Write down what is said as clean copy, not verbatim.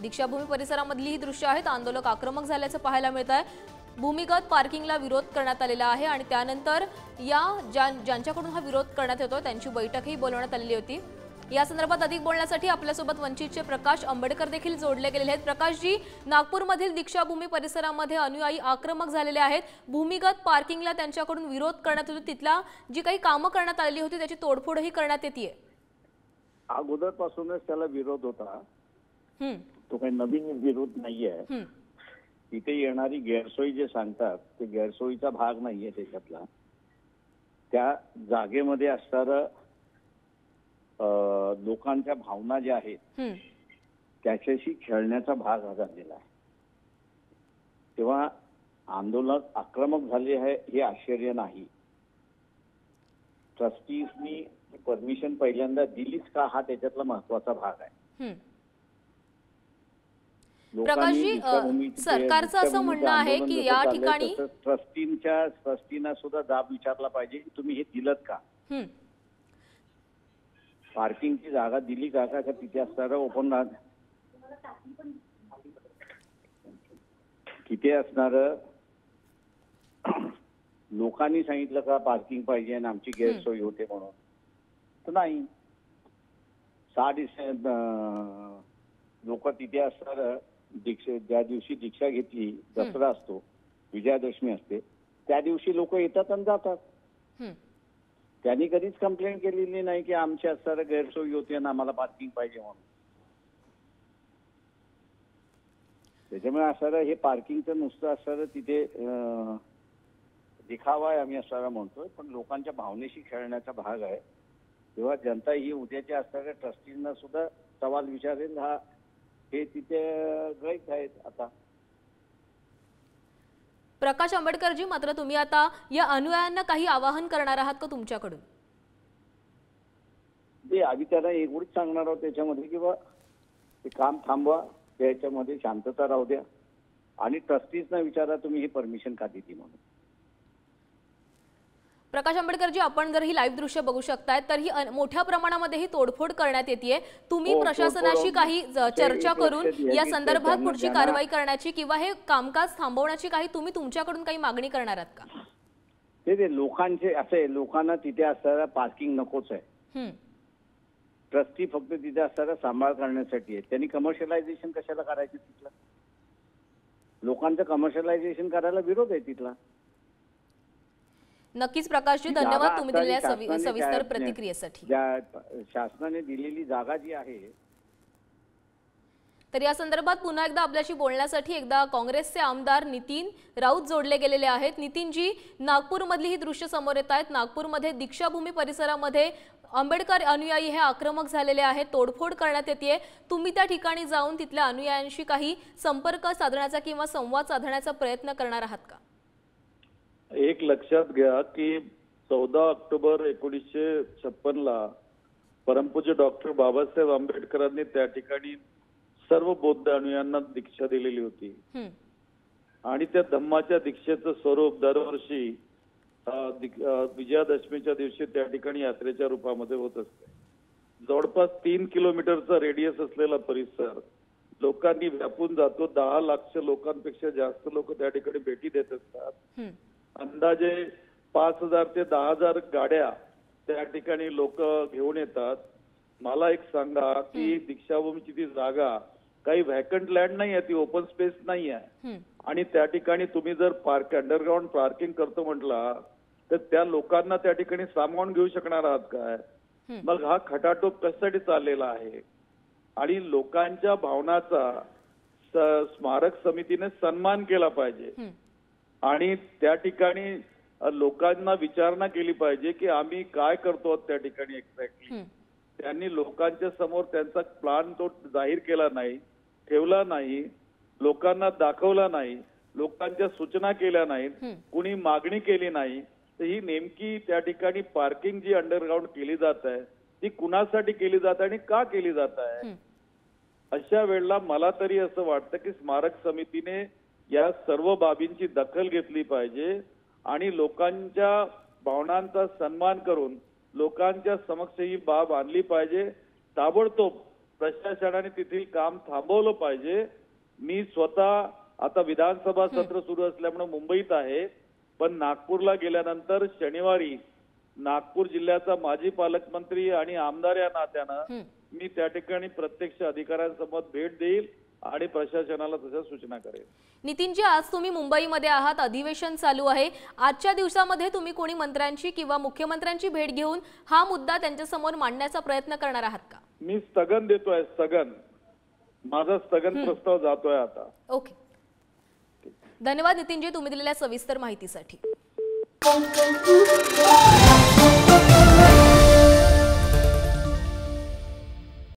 दीक्षाभूमी परिसरामधली ही दृश्य आहेत। आंदोलक आक्रमक झाल्याचं पाहायला मिळत आहे। भूमिगत पार्किंगला विरोध करण्यात आलेला आहे आणि त्यानंतर या ज्यांच्याकडून हा विरोध करण्यात येतो त्यांची बैठकही बोलवण्यात आलेली होती। या संदर्भात अधिक बोलण्यासाठी आपल्यासोबत वंचितचे प्रकाश आंबेडकर देखील जोडले गेलेले आहेत। प्रकाशजी, नागपूरमधील दीक्षाभूमी परिसरामध्ये अनुयायी आक्रमक झालेले आहेत। भूमिगत पार्किंगला त्यांच्याकडून विरोध करण्यात येतो, तिथला जी काही कामं करण्यात आलेली होती त्याची तोडफोडही करण्यात येते। अगोदरपासूनच त्याला विरोध होता, तो काही नवीन विरोध नाहीये। इथे येणारी गैरसोयी जे सांगतात ते गैरसोयीचा भाग नाहीये त्याच्यातला। त्या जागेमध्ये असणारं लोकांच्या भावना ज्या आहेत त्याच्याशी खेळण्याचा भाग हा झालेला आहे। तेव्हा आंदोलक आक्रमक झाले आहे हे आश्चर्य नाही। ट्रस्टीजनी परमिशन पहिल्यांदा दिलीच का हा त्याच्यातला महत्वाचा भाग आहे। प्रकाशजी, सरकारचं असं म्हणणं आहे की या ठिकाणी ट्रस्टींना सुद्धा जाब विचारला पाहिजे की तुम्ही हे दिलत का, पार्किंगची जागा दिली का, का तिथे असणारं ओपन तिथे असणारं लोकांनी सांगितलं का पार्किंग पाहिजे आणि आमची गैरसोय होते म्हणून, तर नाही। 6 लोक तिथे असणार ज्या दिवशी दीक्षा घेतली, दसरा असतो, विजयादशमी असते, त्या दिवशी लोक येतात आणि जातात। त्यांनी कधीच कंप्लेंट केलेली नाही की आमच्या असणाऱ्या गैरसोयी होती आणि आम्हाला पार्किंग पाहिजे म्हणून। त्याच्यामुळे असणारं हे पार्किंगचं नुसतं असणारं तिथे दिखावा आहे आम्ही असणारा म्हणतोय, पण लोकांच्या भावनेशी खेळण्याचा भाग आहे। तेव्हा जनता ही उद्याच्या असणाऱ्या ट्रस्टींना सुद्धा सवाल विचारेल, हा हे तिथे गैर आहेत। आता प्रकाश आंबेडकरजी, मात्र तुम्ही आता या अनुयायांना काही आवाहन करणार आहात का तुमच्याकडून? ते आम्ही त्यांना एवढंच सांगणार आहोत त्याच्यामध्ये की बा ते काम थांबवा, त्याच्यामध्ये शांतता राहू द्या आणि ट्रस्टीजना विचारा तुम्ही ही परमिशन का दिली म्हणून। प्रकाश आंबेडकरजी, आपण जर ही लाईव्ह दृश्य बघू शकताय तर ही मोठ्या प्रमाणामध्ये ही तोडफोड करण्यात येते। तुम्ही प्रशासनाशी काही चर्चा करून या संदर्भात पुढची कारवाई करण्याची किंवा हे कामकाज थांबवण्याची काही तुम्ही तुमच्याकडून काही मागणी करणार आहात का? ते लोकांचे असे, लोकांना तिथे असणारा पार्किंग नकोच आहे। ट्रस्टी फक्त तिथे असणारा सांभाळ करण्यासाठी आहे। त्यांनी कमर्शियलायझेशन कशाला करायचं तिथलं? लोकांचं कमर्शियलायझेशन करायला विरोध आहे तिथला। नक्कीच प्रकाशजी, धन्यवाद तुम्ही दिलेल्या सविस्तर प्रतिक्रियेसाठी। शासनाने दिलेली जागा जी आहे, तर या संदर्भात पुन्हा एकदा आपल्याशी बोलण्यासाठी एकदा काँग्रेसचे आमदार नितीन राऊत जोडले गेलेले आहेत। नितीनजी, नागपूरमधली ही दृश्य समोर येत आहेत। नागपूरमध्ये दीक्षाभूमी परिसरामध्ये आंबेडकर अनुयायी हे आक्रमक झालेले आहेत, तोडफोड करण्यात येते। तुम्ही त्या ठिकाणी जाऊन तिथल्या अनुयायांशी काही संपर्क साधण्याचा किंवा संवाद साधण्याचा प्रयत्न करणार आहात का? एक लक्षात घ्या की 14 ऑक्टोबर 1956 ला परमपूज्य डॉक्टर बाबासाहेब आंबेडकरांनी त्या ठिकाणी सर्व बौद्ध अनुयायांना दीक्षा दिलेली होती आणि त्या धम्माच्या दीक्षेचं स्वरूप दरवर्षी विजयादशमीच्या दिवशी त्या ठिकाणी यात्रेच्या रूपामध्ये होत असते। जवळपास 3 किलोमीटरचा रेडियस असलेला परिसर लोकांनी व्यापून जातो। 10 लाख लोकांपेक्षा जास्त लोक त्या ठिकाणी भेटी देत असतात। अंदाजे 5000 ते 10000 गाड्या त्या ठिकाणी लोक घेऊन येतात। मला एक सांगा की दीक्षाभूमीची ती जागा काही व्हॅकंट लँड नाही आहे, ती ओपन स्पेस नाही आहे आणि त्या ठिकाणी तुम्ही जर अंडरग्राउंड पार्किंग करतो म्हटला तर त्या लोकांना त्या ठिकाणी सामावून घेऊ शकणार आहात काय? मग हा खटाटोप कशासाठी चाललेला आहे? आणि लोकांच्या भावनाचा स्मारक समितीने सन्मान केला पाहिजे आणि त्या ठिकाणी लोकांना विचारणा केली पाहिजे की आम्ही काय करतो त्या ठिकाणी एक्झॅक्टली। त्यांनी लोकांच्या समोर त्यांचा प्लान तो जाहीर केला नाही, ठेवला नाही, लोकांना दाखवला नाही, लोकांच्या सूचना केल्या नाहीत, कुणी मागणी केली नाही। तर ही नेमकी त्या ठिकाणी पार्किंग जी अंडरग्राउंड केली जात आहे ती कुणासाठी केली जात आहे आणि का केली जात आहे? अशा वेळेला मला तरी असं वाटतं की स्मारक समितीने या सर्व बाबींची दखल घेतली पाहिजे आणि लोकांच्या भावनांचा सन्मान करून लोकांच्या समक्ष ही बाब आणली पाहिजे। ताबडतोब प्रशासनाने तिथे काम थांबवलं पाहिजे. मी स्वतः आता विधानसभा सत्र सुरू असल्यामुळे मुंबईत आहे, पण नागपूरला गेल्यानंतर शनिवारी नागपूर जिल्ह्याचा माजी पालकमंत्री आणि आमदार या नात्यानं मी त्या ठिकाणी प्रत्यक्ष अधिकाऱ्यांसमोर भेट देईल आणि प्रशासनाला तशा सूचना करेल. नितीनजी, आज तुम्ही मुंबईमध्ये आहात, अधिवेशन चालू आहे. आजच्या दिवसामध्ये तुम्ही कोणी मंत्र्यांची किंवा मुख्यमंत्र्यांची भेट घेऊन हा मुद्दा त्यांच्यासमोर मांडण्याचा प्रयत्न करणार आहात का? मी स्थगन देतोय, स्थगन. माझा स्थगन प्रस्ताव जातोय आता. ओके, धन्यवाद नितीनजी तुम्ही दिलेल्या सविस्तर माहितीसाठी.